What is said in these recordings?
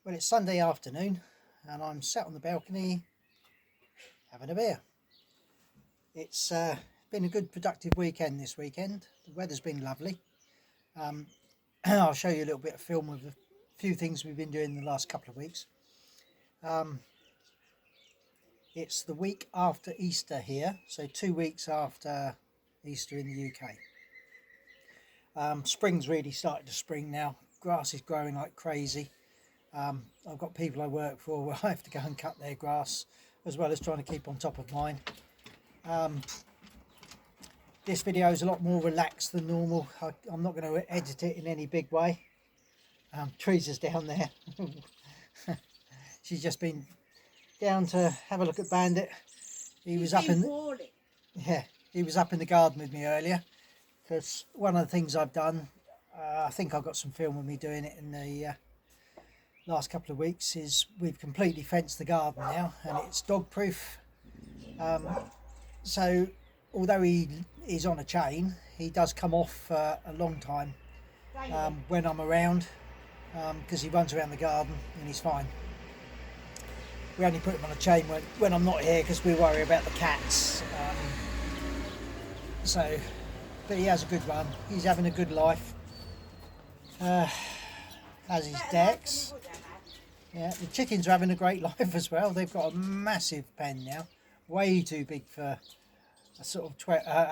Well, it's Sunday afternoon and I'm sat on the balcony having a beer. It's been a good productive weekend this weekend. The weather's been lovely. I'll show you a little bit of film of a few things we've been doing in the last couple of weeks. It's the week after Easter here, so 2 weeks after Easter in the UK. Spring's really started to spring now. Grass is growing like crazy. I've got people I work for where I have to go and cut their grass as well as trying to keep on top of mine. This video is a lot more relaxed than normal. I'm not going to edit it in any big way. Teresa's down there. She's just been down to have a look at Bandit. He was up in the garden with me earlier, because one of the things I've done, I think I've got some film of me doing it in the last couple of weeks, is we've completely fenced the garden now and it's dog proof. So although he is on a chain, he does come off for a long time when I'm around, because he runs around the garden and he's fine. We only put him on a chain when I'm not here because we worry about the cats. But he has a good run. He's having a good life. Has his Dex. Yeah, the chickens are having a great life as well. They've got a massive pen now, way too big for a sort of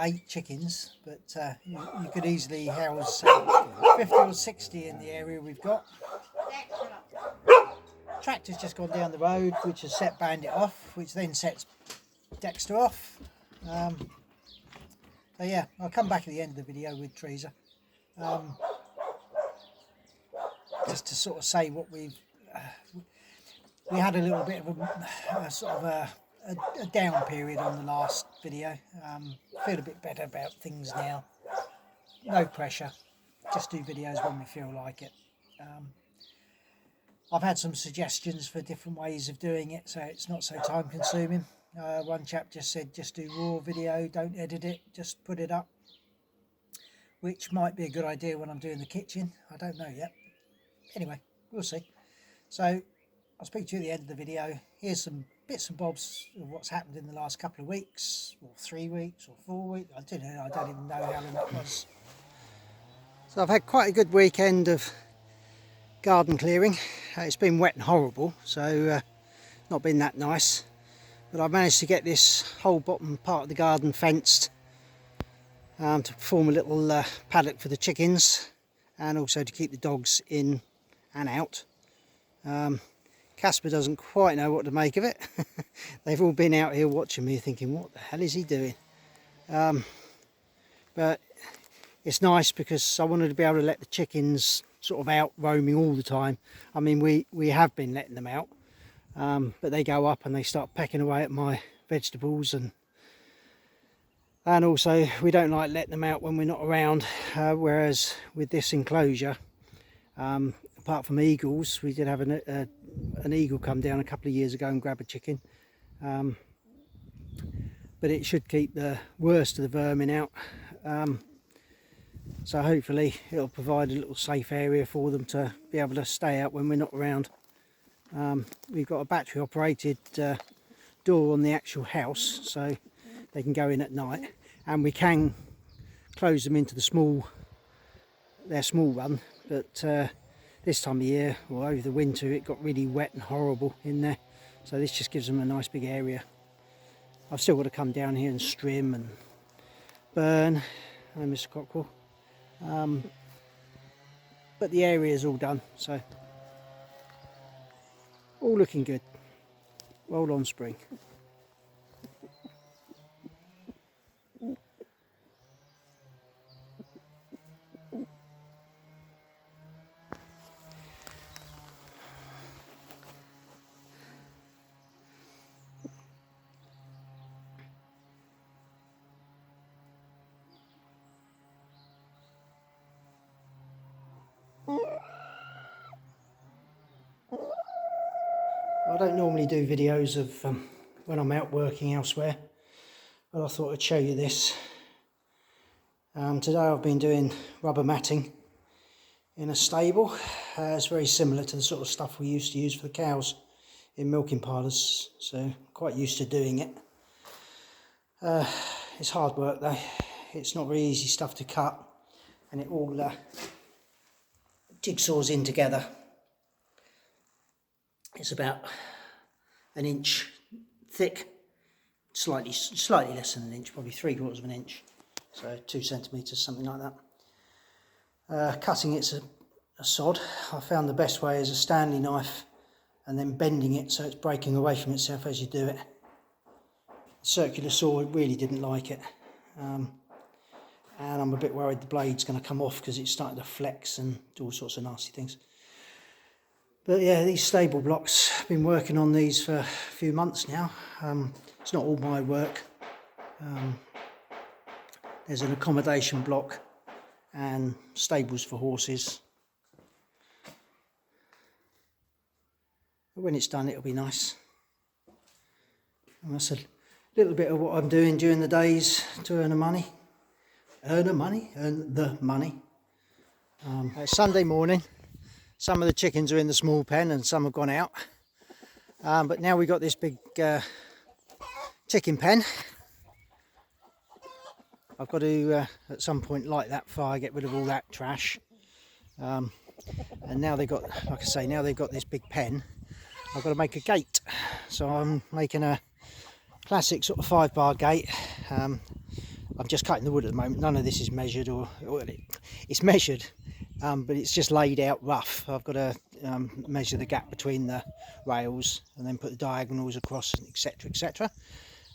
8 chickens, but you could easily house 50 or 60 in the area we've got. Tractor's just gone down the road, which has set Bandit off, which then sets Dexter off. So yeah, I'll come back at the end of the video with Teresa, just to sort of say what we had a little bit of a down period on the last video. Feel a bit better about things now. No pressure, just do videos when we feel like it. I've had some suggestions for different ways of doing it, so it's not so time consuming. One chap just said just do raw video, don't edit it, just put it up, which might be a good idea when I'm doing the kitchen. I don't know yet. Anyway, we'll see. So I'll speak to you at the end of the video. Here's some bits and bobs of what's happened in the last couple of weeks, or 3 weeks, or 4 weeks. I don't even know how long it was. So I've had quite a good weekend of garden clearing. It's been wet and horrible, so not been that nice. But I've managed to get this whole bottom part of the garden fenced to form a little paddock for the chickens, and also to keep the dogs in and out. Casper doesn't quite know what to make of it. They've all been out here watching me thinking, what the hell is he doing? But it's nice because I wanted to be able to let the chickens sort of out roaming all the time. I mean, we have been letting them out, but they go up and they start pecking away at my vegetables, and also we don't like letting them out when we're not around, whereas with this enclosure, apart from eagles, we did have an eagle come down a couple of years ago and grab a chicken, but it should keep the worst of the vermin out. So hopefully it'll provide a little safe area for them to be able to stay out when we're not around. We've got a battery operated door on the actual house, so they can go in at night, and we can close them into their small run, but this time of year, or over the winter, it got really wet and horrible in there, so this just gives them a nice big area. I've still got to come down here and trim and burn. Hello, Mr. Cockrell. But the area is all done, so all looking good. Roll on spring. I don't normally do videos of when I'm out working elsewhere, but I thought I'd show you this. Today I've been doing rubber matting in a stable. It's very similar to the sort of stuff we used to use for the cows in milking parlours, so quite used to doing it. It's hard work though. It's not very easy stuff to cut, and it all jigsaws in together. It's about an inch thick, slightly less than an inch, probably 3/4 of an inch, so 2 centimetres, something like that. Cutting it's a sod. I found the best way is a Stanley knife and then bending it so it's breaking away from itself as you do it. The circular saw really didn't like it, and I'm a bit worried the blade's going to come off because it's starting to flex and do all sorts of nasty things. But yeah, these stable blocks, I've been working on these for a few months now. It's not all my work. There's an accommodation block and stables for horses. But when it's done, it'll be nice. And that's a little bit of what I'm doing during the days to earn the money. Earn the money. It's Sunday morning. Some of the chickens are in the small pen and some have gone out. But now we've got this big chicken pen. I've got to, at some point, light that fire, get rid of all that trash. And now they've got, like I say, now they've got this big pen. I've got to make a gate. So I'm making a classic sort of 5-bar gate. I'm just cutting the wood at the moment. None of this is measured, or it's measured. But it's just laid out rough. I've got to measure the gap between the rails and then put the diagonals across, etc, etc.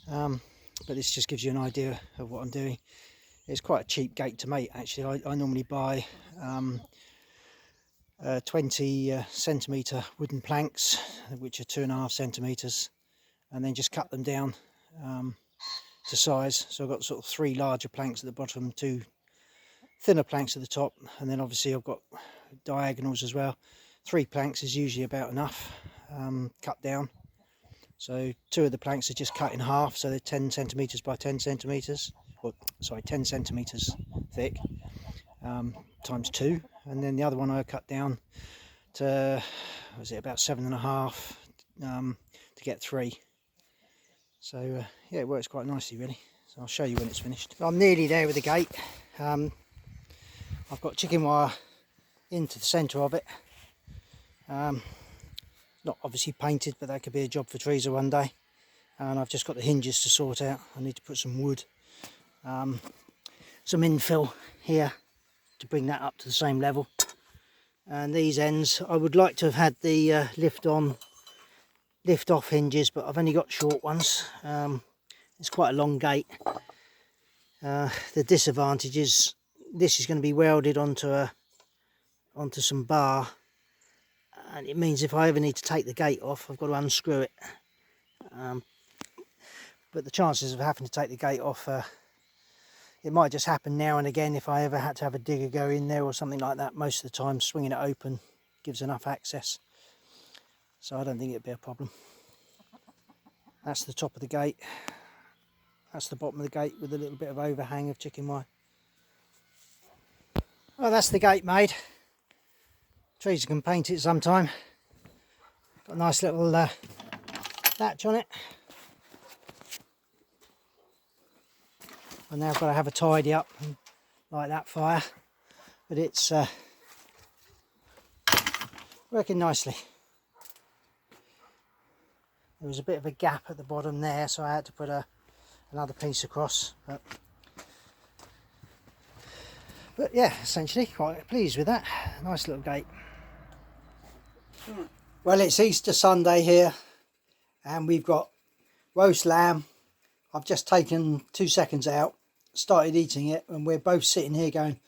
But this just gives you an idea of what I'm doing. It's quite a cheap gate to make actually. I normally buy 20 centimetre wooden planks, which are 2.5 centimetres, and then just cut them down to size. So I've got sort of 3 larger planks at the bottom, 2 thinner planks at the top, and then obviously I've got diagonals as well. 3 planks is usually about enough, cut down. So 2 of the planks are just cut in half, so they're 10 centimetres by 10 centimetres, or sorry, 10 centimetres thick, times 2, and then the other one I cut down to, was it about 7.5 to get 3. So yeah, it works quite nicely really. So I'll show you when it's finished. I'm nearly there with the gate. I've got chicken wire into the centre of it. Not obviously painted, but that could be a job for Teresa one day. And I've just got the hinges to sort out. I need to put some wood, some infill here to bring that up to the same level. And these ends, I would like to have had the lift off hinges, but I've only got short ones. It's quite a long gate. The disadvantage is this is going to be welded onto some bar, and it means if I ever need to take the gate off, I've got to unscrew it. But the chances of having to take the gate off, it might just happen now and again if I ever had to have a digger go in there or something like that. Most of the time swinging it open gives enough access, so I don't think it'd be a problem. That's the top of the gate. That's the bottom of the gate with a little bit of overhang of chicken wire. Well, that's the gate made. Teresa can paint it sometime. Got a nice little latch on it. And now I've got to have a tidy up and light that fire. But it's working nicely. There was a bit of a gap at the bottom there, so I had to put another piece across. But yeah, essentially quite pleased with that. Nice little gate. Well, it's Easter Sunday here, and we've got roast lamb. I've just taken 2 seconds out, started eating it, and we're both sitting here going,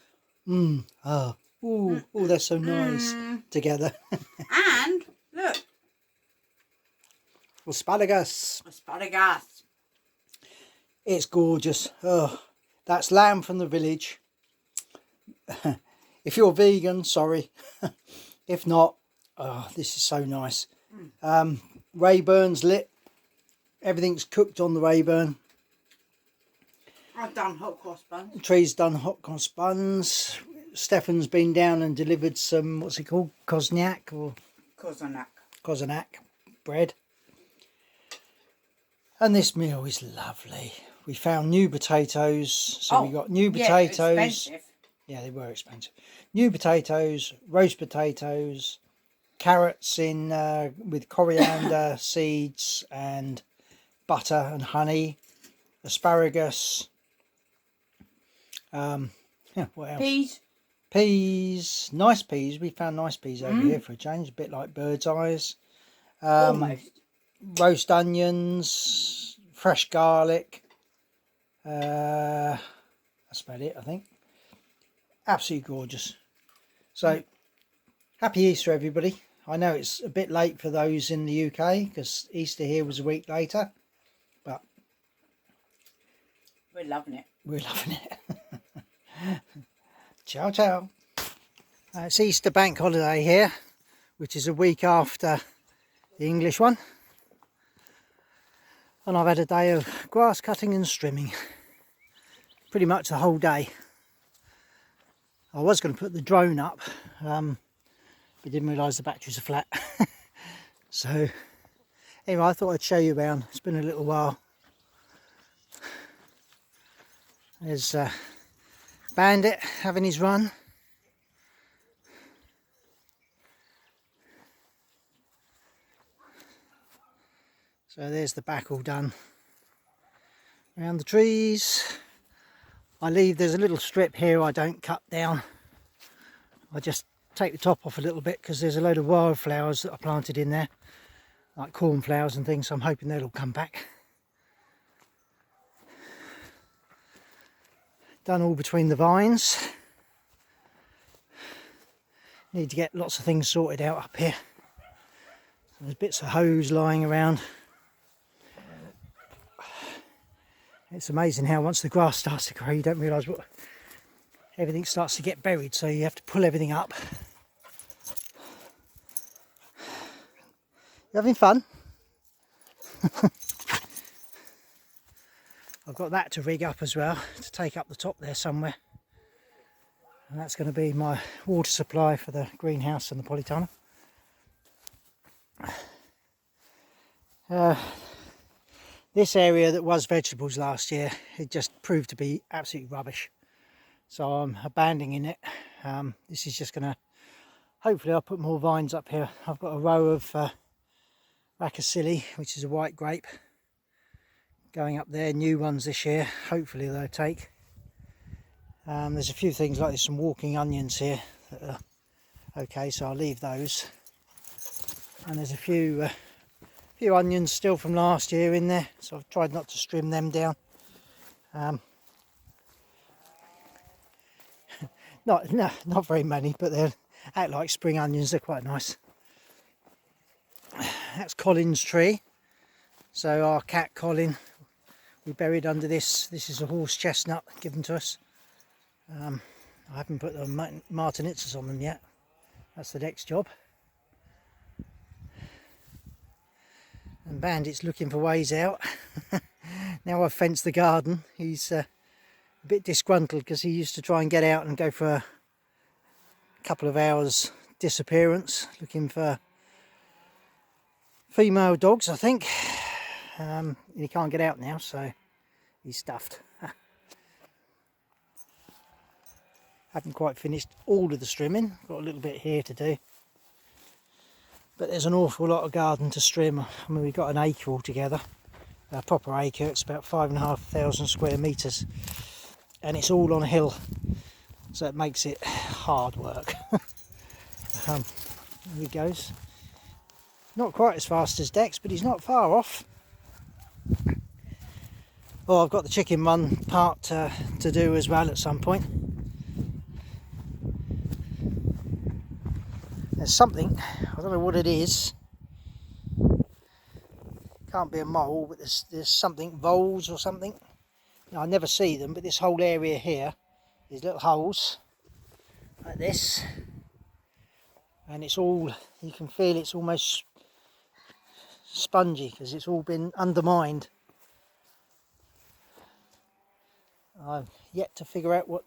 oh, they're so nice together. And look, asparagus. asparagus. It's gorgeous. Oh, that's lamb from the village. If you're vegan, sorry. If not, oh, this is so nice. Rayburn's lit. Everything's cooked on the Rayburn. I've done hot cross buns. Tree's done hot cross buns. Stefan's been down and delivered some, what's it called, Kozniak or Kozanak bread. And this meal is lovely. We found new potatoes, so we got new potatoes. Expensive. Yeah, they were expensive. New potatoes, roast potatoes, carrots in with coriander seeds and butter and honey, asparagus. Yeah, what else? Peas, nice peas. We found nice peas over here for a change, a bit like bird's eyes. Almost. Roast onions, fresh garlic. That's about it, I think. Absolutely gorgeous. So, happy Easter, everybody. I know it's a bit late for those in the UK because Easter here was a week later, but we're loving it. We're loving it. Ciao, ciao. It's Easter bank holiday here, which is a week after the English one. And I've had a day of grass cutting and strimming. Pretty much the whole day. I was going to put the drone up, but didn't realise the batteries are flat. So, anyway, I thought I'd show you around. It's been a little while. There's Bandit having his run. So there's the back all done. Around the trees. There's a little strip here I don't cut down. I just take the top off a little bit because there's a load of wildflowers that I planted in there. Like cornflowers and things, so I'm hoping they'll all come back. Done all between the vines. Need to get lots of things sorted out up here. There's bits of hose lying around. It's amazing how once the grass starts to grow, you don't realise what everything starts to get buried, so you have to pull everything up. You having fun? I've got that to rig up as well, to take up the top there somewhere. And that's going to be my water supply for the greenhouse and the polytunnel. This area that was vegetables last year, it just proved to be absolutely rubbish. So I'm abandoning it. This is just going to, hopefully I'll put more vines up here. I've got a row of Racasili, which is a white grape, going up there, new ones this year. Hopefully they'll take. There's a few things like there's some walking onions here that are okay, so I'll leave those. And there's a few onions still from last year in there, so I've tried not to trim them down. Not very many, but they're act like spring onions. They're quite nice. That's Colin's tree. So our cat Colin, we buried under this. This is a horse chestnut given to us. I haven't put the martinitzes on them yet. That's the next job. And Bandit's looking for ways out. Now I've fenced the garden, he's a bit disgruntled because he used to try and get out and go for a couple of hours disappearance looking for female dogs, I think. He can't get out now, so he's stuffed. Haven't quite finished all of the trimming, got a little bit here to do. But there's an awful lot of garden to trim. I mean, we've got an acre altogether, a proper acre. It's about 5,500 square metres, and it's all on a hill, so it makes it hard work. Here he goes. Not quite as fast as Dex, but he's not far off. Oh, I've got the chicken run part to do as well at some point. There's something, I don't know what it is. Can't be a mole, but there's something, voles or something. Now, I never see them, but this whole area here, these little holes like this, and it's all, you can feel it's almost spongy because it's all been undermined. I've yet to figure out what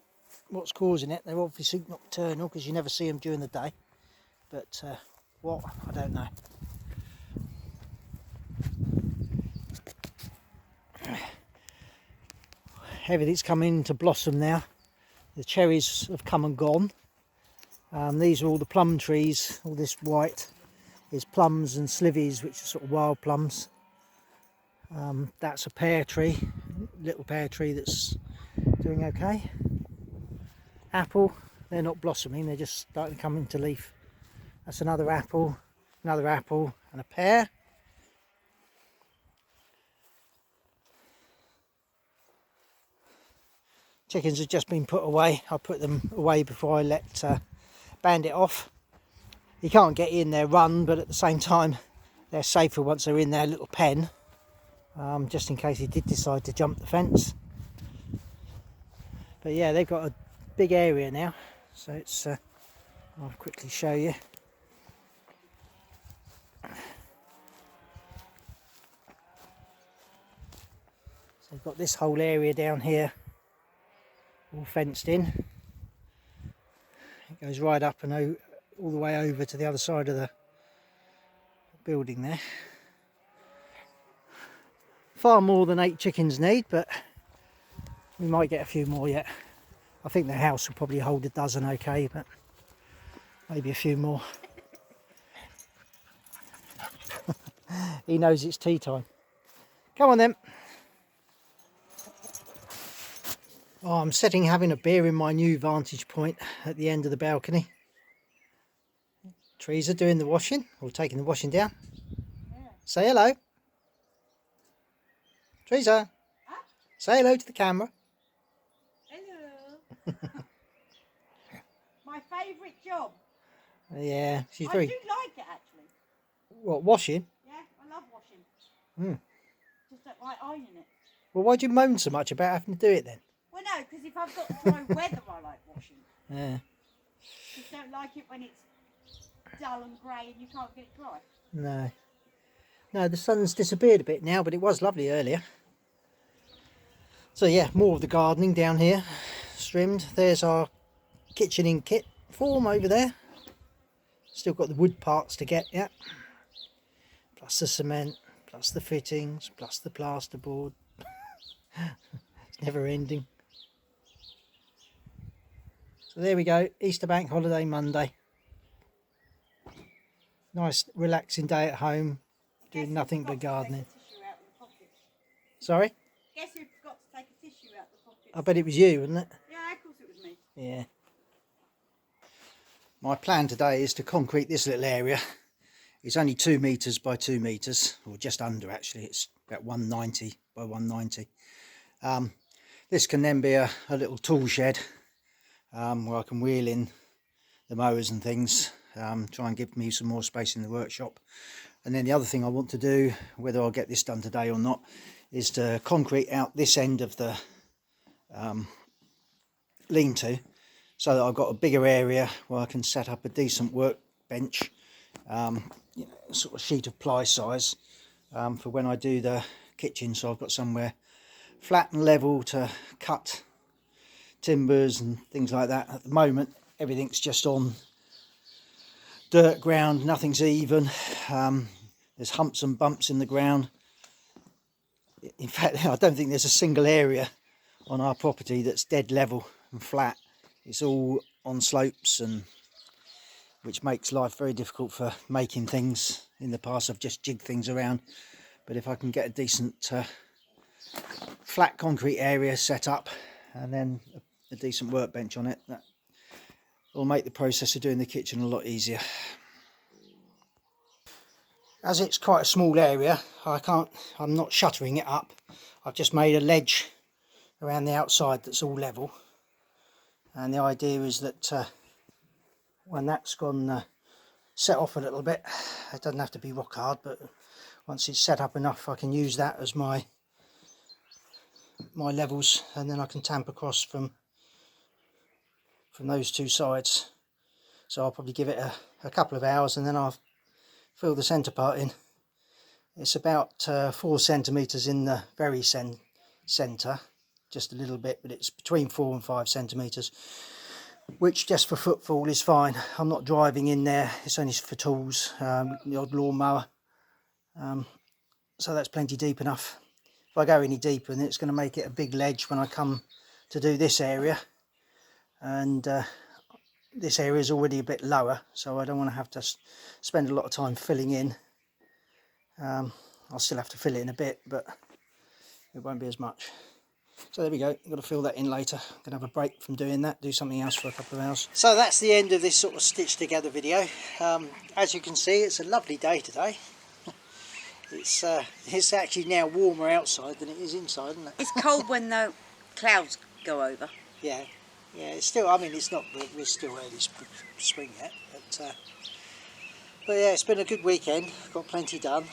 what's causing it. They're obviously nocturnal because you never see them during the day, but what, I don't know. Everything's coming into blossom now. The cherries have come and gone. These are all the plum trees. All this white is plums and slivies, which are sort of wild plums. That's a pear tree, little pear tree that's doing okay. Apple, they're not blossoming, they're just starting to come into leaf. That's another apple, and a pear. Chickens have just been put away. I put them away before I let Bandit off. You can't get in their run, but at the same time they're safer once they're in their little pen, just in case he did decide to jump the fence. But yeah, they've got a big area now, so it's I'll quickly show you. So we've got this whole area down here all fenced in. It goes right up and all the way over to the other side of the building there. Far more than 8 chickens need, but we might get a few more yet. I think the house will probably hold a dozen okay, but maybe a few more. He knows it's tea time. Come on then. Oh, I'm having a beer in my new vantage point at the end of the balcony. Trees are doing the washing, or taking the washing down. Yeah. Say hello. Teresa, huh? Say hello to the camera. Hello. My favourite job. Yeah, she's I very... do like it actually. What, washing? Yeah, I love washing. Just don't like ironing it. Well, why do you moan so much about having to do it then? Well, no, because if I've got dry weather, I like washing. Yeah. Just don't like it when it's dull and grey and you can't get it dry. No. No, the sun's disappeared a bit now, but it was lovely earlier. So yeah, more of the gardening down here, trimmed. There's our kitchening kit form over there. Still got the wood parts to get, yeah. Plus the cement, plus the fittings, plus the plasterboard. It's never ending. So there we go, Easter Bank Holiday Monday. Nice relaxing day at home, doing nothing but gardening. Sorry? Guess who forgot to take a tissue out the pocket? I bet it was you, wasn't it? Yeah, of course it was me. Yeah. My plan today is to concrete this little area. It's only 2 metres by 2 metres, or just under actually. It's about 190 by 190. This can then be a little tool shed where I can wheel in the mowers and things, try and give me some more space in the workshop. And then the other thing I want to do, whether I'll get this done today or not, is to concrete out this end of the lean-to, so that I've got a bigger area where I can set up a decent workbench, you know, sort of sheet of ply size, for when I do the kitchen, so I've got somewhere flat and level to cut timbers and things like that. At the moment everything's just on dirt ground, nothing's even. There's humps and bumps in the ground. In fact, I don't think there's a single area on our property that's dead level and flat. It's all on slopes, and which makes life very difficult for making things. In the past I've just jigged things around, but if I can get a decent flat concrete area set up and then a decent workbench on it, that will make the process of doing the kitchen a lot easier. As it's quite a small area, I'm not shuttering it up. I've just made a ledge around the outside that's all level, and the idea is that when that's gone set off a little bit, it doesn't have to be rock hard, but once it's set up enough I can use that as my levels, and then I can tamp across from those two sides. So I'll probably give it a couple of hours and then I'll fill the centre part in. It's about 4 centimetres in the very centre, just a little bit, but it's between 4 and 5 centimetres, which just for footfall is fine. I'm not driving in there, it's only for tools, the odd lawnmower, so that's plenty deep enough. If I go any deeper, then it's going to make it a big ledge when I come to do this area, and this area is already a bit lower, so I don't want to have to spend a lot of time filling in. I'll still have to fill it in a bit, but it won't be as much. So there we go, I've got to fill that in later. I'm going to have a break from doing that, do something else for a couple of hours. So that's the end of this sort of stitched together video. As you can see, it's a lovely day today. It's actually now warmer outside than it is inside, isn't it? It's cold when the clouds go over. Yeah, it's still, I mean, it's not, we're still early spring yet, but yeah, it's been a good weekend. Got plenty done.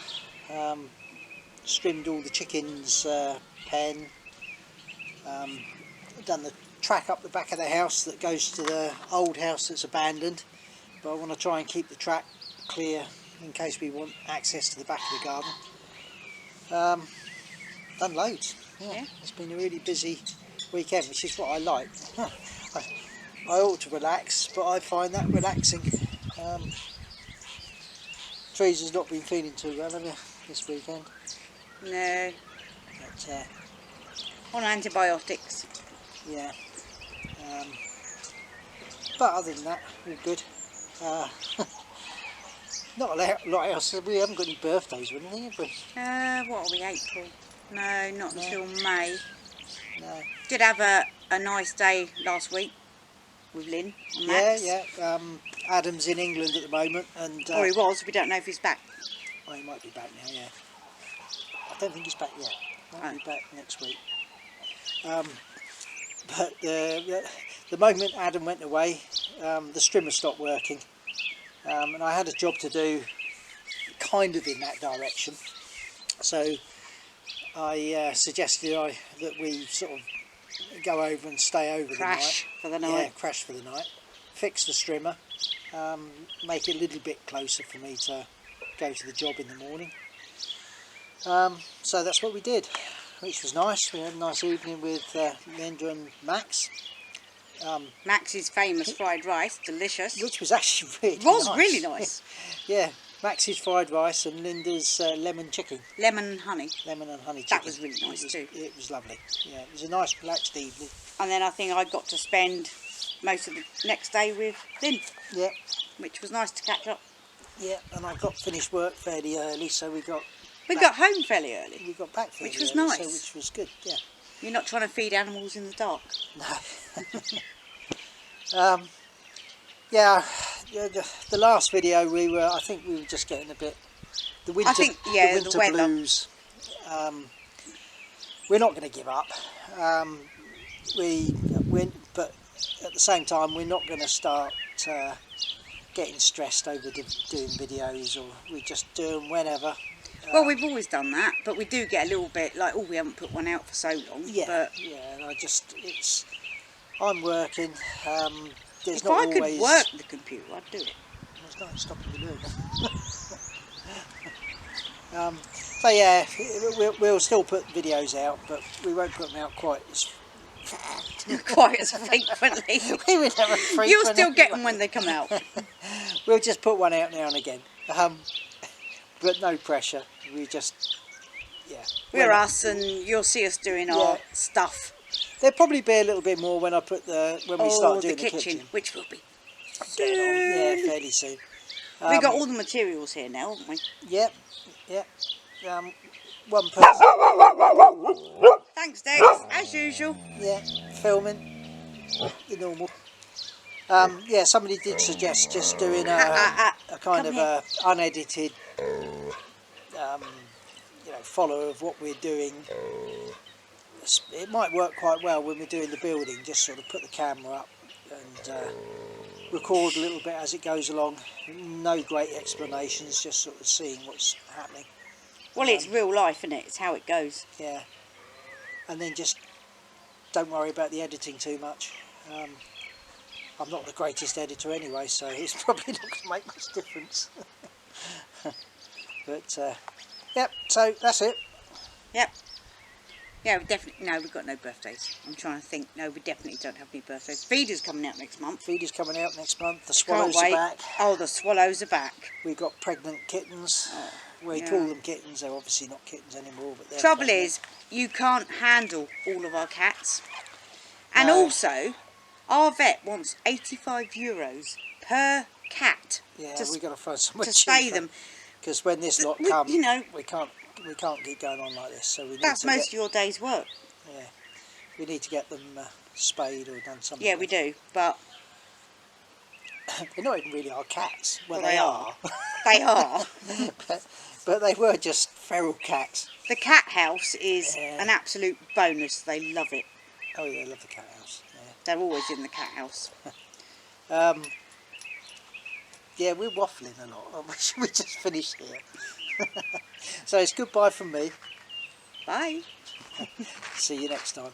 Trimmed all the chickens' pen. Done the track up the back of the house that goes to the old house that's abandoned, but I want to try and keep the track clear in case we want access to the back of the garden. Done loads. Yeah, it's been a really busy weekend, which is what I like. I ought to relax, but I find that relaxing. Teresa's not been feeling too well, have you, this weekend? No. But, on antibiotics. yeah. But other than that, all good. Not a lot else. We haven't got any birthdays or anything, have we? What are we, April? No, not until May. No. Did have a nice day last week with Lynn and Max. Yeah. Adam's in England at the moment, and Or he was, we don't know if he's back. well, he might be back now. Yeah. I don't think he's back yet. Might be back next week. But the moment Adam went away, the strimmer stopped working, and I had a job to do kind of in that direction, so I suggested that we sort of go over and stay over Crash for the night. Yeah, crash for the night, fix the strimmer, make it a little bit closer for me to go to the job in the morning. So that's what we did, which was nice. We had a nice evening with Linda and Max. Max's famous fried rice, delicious. Which was actually really It was nice. really nice. Yeah, Max's fried rice and Linda's lemon chicken. Lemon and honey. Lemon and honey chicken. That was really nice too. It was lovely. Yeah, it was a nice relaxed evening. And then I think I got to spend most of the next day with Lynn. Yeah. Which was nice to catch up. Yeah, and I got finished work fairly early, so we got home fairly early. We got back fairly which was early, nice. so, which was good, yeah. You're not trying to feed animals in the dark. No. Yeah, the last video I think we were just getting a bit, the winter the weather. blues. We're not going to give up. But at the same time, we're not going to start getting stressed over doing videos, or we just do them whenever. Well, we've always done that, but we do get a little bit like, we haven't put one out for so long. Yeah, but and I'm working. There's if not I always... could work the computer, I'd do it. There's nothing stopping you doing it. So yeah, we'll still put videos out, but we won't put them out quite as frequently. We would never frequent. You'll still get them when they come out. We'll just put one out now and again, but no pressure. We just, We're us, and you'll see us doing our stuff. There'll probably be a little bit more when we start doing the kitchen, which will be soon. Yeah, fairly soon. We've got all the materials here now, haven't we? Yep. One person. Thanks, Dex, as usual. Yeah, filming the normal. Somebody did suggest just doing a kind of a unedited, follow of what we're doing. It might work quite well when we're doing the building. Just sort of put the camera up and record a little bit as it goes along. No great explanations, just sort of seeing what's happening. Well, it's real life, isn't it? It's how it goes. Yeah, and then just don't worry about the editing too much. I'm not the greatest editor anyway, so it's probably not going to make much difference. But, so that's it. Yep. Yeah, we definitely, no, we've got no birthdays. I'm trying to think. No, we definitely don't have any birthdays. Feeder's coming out next month. Feeder's coming out next month. The Can't swallows are wait. back. Oh, the swallows are back. We've got pregnant kittens. Oh, We yeah. call them kittens. They're obviously not kittens anymore, but they're Trouble pregnant. is, you can't handle all of our cats. And No. also, our vet wants €85 per cat Yeah, to, we've got to find somewhere to stay them. because when this lot We- come, you know- we can't keep going on like this. So we need That's to most of your day's work. yeah, we need to get them spayed or done something. Yeah, we do. But They're not even really our cats. Well, Well, they they are. they are. but they were just feral cats. The cat house is Yeah. an absolute bonus. They love it. Oh, yeah, they love the cat house. They're always in the cat house. Yeah, yeah, we're waffling a lot. We just finished here. So it's goodbye from me. Bye. See you next time.